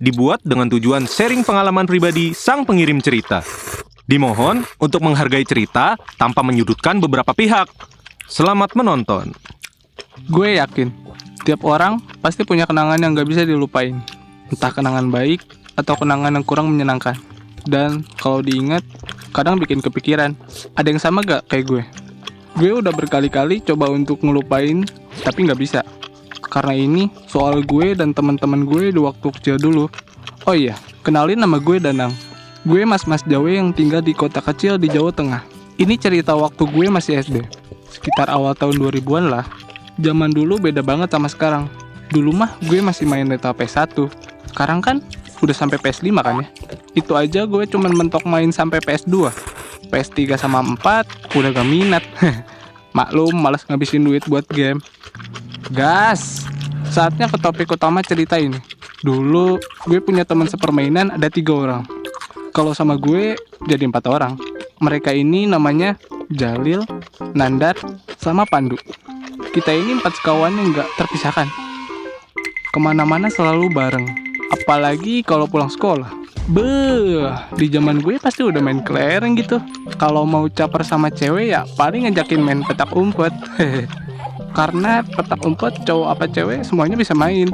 dibuat dengan tujuan sharing pengalaman pribadi sang pengirim cerita. Dimohon untuk menghargai cerita tanpa menyudutkan beberapa pihak. Selamat menonton. Gue yakin, tiap orang pasti punya kenangan yang gak bisa dilupain. Entah kenangan baik atau kenangan yang kurang menyenangkan. Dan kalau diingat, kadang bikin kepikiran. Ada yang sama gak kayak gue? Gue udah berkali-kali coba untuk ngelupain, tapi gak bisa. Karena ini soal gue dan teman-teman gue di waktu kecil dulu. Oh iya, kenalin nama gue Danang. Gue mas-mas Jawa yang tinggal di kota kecil di Jawa Tengah. Ini cerita waktu gue masih SD. Sekitar awal tahun 2000-an lah. Zaman dulu beda banget sama sekarang. Dulu mah gue masih main data PS1. Sekarang kan udah sampai PS5 kan ya. Itu aja gue cuman mentok main sampai PS2. PS3 sama 4 udah gak minat. Maklum, malas ngabisin duit buat game. Gas! Saatnya ke topik utama cerita ini. Dulu gue punya teman sepermainan ada 3 orang. Kalau sama gue jadi 4 orang. Mereka ini namanya Jalil, Nandar, sama Pandu. Kita ini 4 sekawan yang gak terpisahkan. Kemana-mana selalu bareng. Apalagi kalau pulang sekolah. Beuh, di zaman gue pasti udah main kelereng gitu. Kalau mau caper sama cewek ya paling ngajakin main petak umpet. Karena petak umpet cowok apa cewek semuanya bisa main.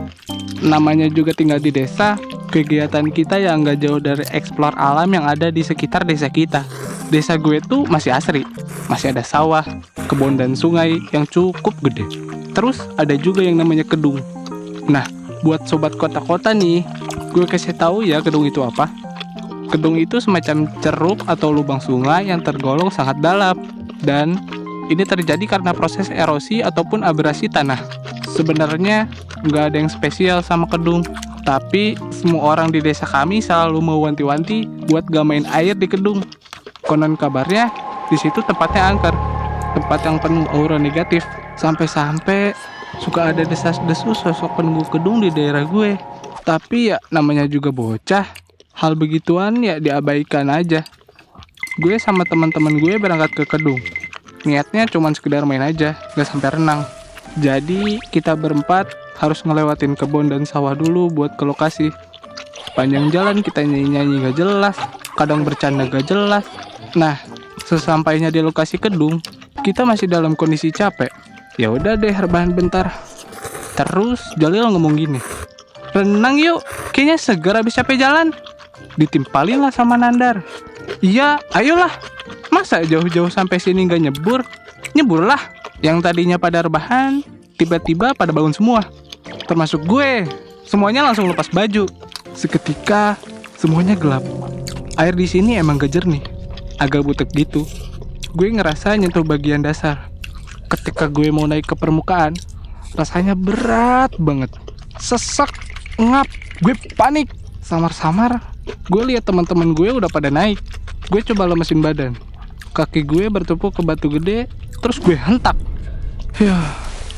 Namanya juga tinggal di desa. Kegiatan kita yang gak jauh dari eksplor alam yang ada di sekitar desa kita. Desa gue tuh masih asri. Masih ada sawah, kebun dan sungai yang cukup gede. Terus ada juga yang namanya kedung. Nah, buat sobat kota-kota nih, gue kasih tahu ya kedung itu apa. Kedung itu semacam ceruk atau lubang sungai yang tergolong sangat dalam. Dan ini terjadi karena proses erosi ataupun abrasi tanah. Sebenarnya nggak ada yang spesial sama kedung. Tapi semua orang di desa kami selalu mewanti-wanti buat gak main air di kedung. Konon kabarnya di situ tempatnya angker. Tempat yang penuh aura negatif. Sampai-sampai suka ada desas-desus sosok penunggu kedung di daerah gue. Tapi ya namanya juga bocah. Hal begituan ya diabaikan aja. Gue sama teman-teman gue berangkat ke kedung. Niatnya cuma sekedar main aja, gak sampai renang. Jadi kita berempat harus ngelewatin kebun dan sawah dulu buat ke lokasi. Panjang jalan kita nyanyi-nyanyi gak jelas, kadang bercanda gak jelas. Nah, sesampainya di lokasi kedung, kita masih dalam kondisi capek. Ya udah deh rebahan bentar. Terus Jalil ngomong gini, renang yuk, kayaknya seger abis capek jalan. Ditimpalin lah sama Nandar. Iya, ayolah. Masa jauh-jauh sampai sini gak nyebur? Nyebur lah. Yang tadinya pada rebahan, tiba-tiba pada bangun semua. Termasuk gue. Semuanya langsung lepas baju. Seketika semuanya gelap. Air di sini emang gak jernih, agak butek gitu. Gue ngerasa nyentuh bagian dasar. Ketika gue mau naik ke permukaan, rasanya berat banget. Sesek, ngap, gue panik. Samar-samar, gue lihat teman-teman gue udah pada naik. Gue coba lemesin badan. Kaki gue bertumpuk ke batu gede, terus gue hentak.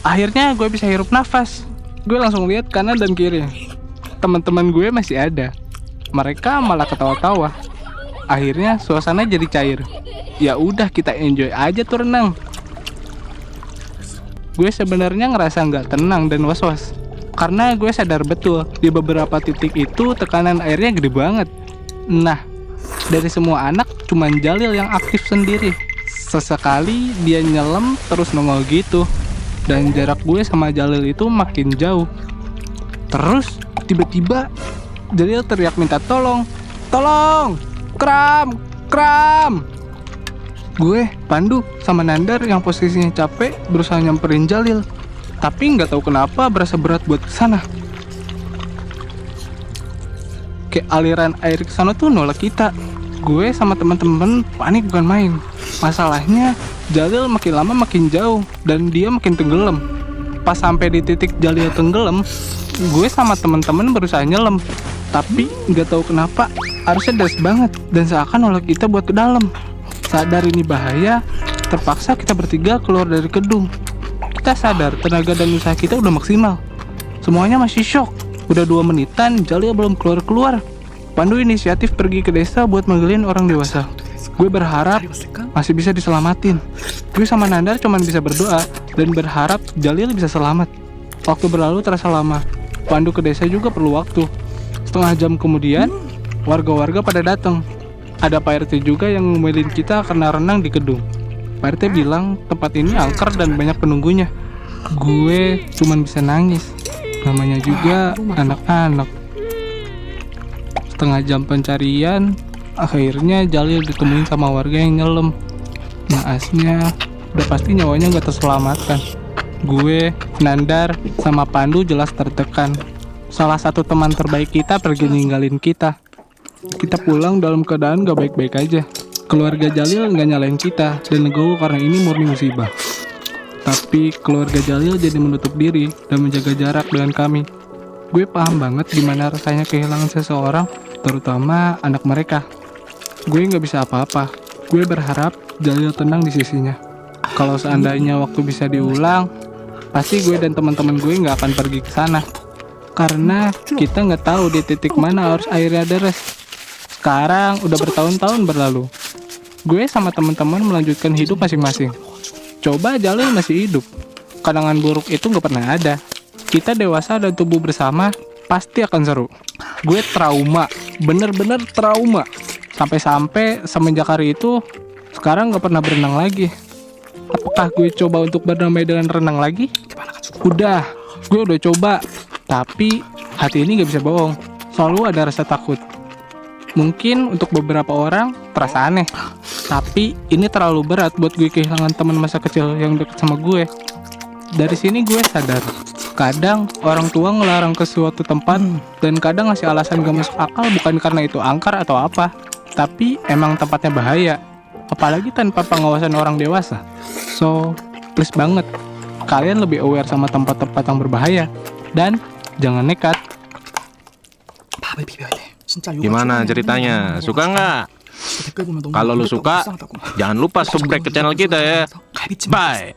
Akhirnya gue bisa hirup nafas. Gue langsung lihat kanan dan kiri. Teman-teman gue masih ada. Mereka malah ketawa-tawa. Akhirnya suasana jadi cair. Ya udah kita enjoy aja tuh renang. Gue sebenarnya ngerasa nggak tenang dan was-was. Karena gue sadar betul di beberapa titik itu tekanan airnya gede banget. Nah, dari semua anak cuman Jalil yang aktif sendiri. Sesekali dia nyelam terus nongol gitu. Dan jarak gue sama Jalil itu makin jauh. Terus tiba-tiba Jalil teriak minta tolong. Tolong! Kram! Kram! Gue, Pandu, sama Nandar yang posisinya capek berusaha nyamperin Jalil. Tapi nggak tahu kenapa berasa berat buat kesana. Kayak aliran air kesana tuh nolak kita. Gue sama teman-teman panik bukan main. Masalahnya Jalil makin lama makin jauh dan dia makin tenggelam. Pas sampai di titik Jalil tenggelam, gue sama teman-teman berusaha nyelam. Tapi nggak tahu kenapa arusnya deras banget dan seakan nolak kita buat ke dalam. Sadar ini bahaya, terpaksa kita bertiga keluar dari kedung. Kita sadar tenaga dan usaha kita udah maksimal. Semuanya masih shock. Udah 2 menitan, Jalil belum keluar-keluar. Pandu inisiatif pergi ke desa buat manggilin orang dewasa. Gue berharap masih bisa diselamatin. Gue sama Nandar cuma bisa berdoa dan berharap Jalil bisa selamat. Waktu berlalu terasa lama. Pandu ke desa juga perlu waktu. Setengah jam kemudian, warga-warga pada datang. Ada Pak RT juga yang ngomelin kita karena renang di gedung. Pak RT bilang tempat ini angker dan banyak penunggunya. Gue cuman bisa nangis. Namanya juga anak-anak. Setengah jam pencarian, akhirnya Jalil ditemuin sama warga yang nyelem. Naasnya, udah pasti nyawanya gak terselamatkan. Gue, Nandar, sama Pandu jelas tertekan. Salah satu teman terbaik kita pergi ninggalin kita. Kita pulang dalam keadaan gak baik-baik aja. Keluarga Jalil gak nyalain kita dan legowo karena ini murni musibah. Tapi keluarga Jalil jadi menutup diri dan menjaga jarak dengan kami. Gue paham banget gimana rasanya kehilangan seseorang, terutama anak mereka. Gue gak bisa apa-apa. Gue berharap Jalil tenang di sisinya. Kalau seandainya waktu bisa diulang, pasti gue dan teman-teman gue gak akan pergi ke sana. Karena kita nggak tahu di titik mana arus airnya deres. Sekarang udah bertahun-tahun berlalu. Gue sama teman-teman melanjutkan hidup masing-masing. Coba Jalil masih hidup. Kenangan buruk itu nggak pernah ada. Kita dewasa dan tumbuh bersama, pasti akan seru. Gue trauma, bener-bener trauma. Sampai-sampai semenjak hari itu, sekarang nggak pernah berenang lagi. Apakah gue coba untuk berdamai dengan renang lagi? Udah, gue udah coba. Tapi hati ini gak bisa bohong. Selalu ada rasa takut. Mungkin untuk beberapa orang terasa aneh, tapi ini terlalu berat buat gue kehilangan teman masa kecil yang deket sama gue. Dari sini gue sadar, kadang orang tua ngelarang ke suatu tempat dan kadang ngasih alasan gak masuk akal bukan karena itu angker atau apa, tapi emang tempatnya bahaya, apalagi tanpa pengawasan orang dewasa. So, please banget, kalian lebih aware sama tempat-tempat yang berbahaya dan jangan nekat. Gimana ceritanya? Suka nggak? Kalau lu suka, jangan lupa subscribe ke channel kita ya. Bye!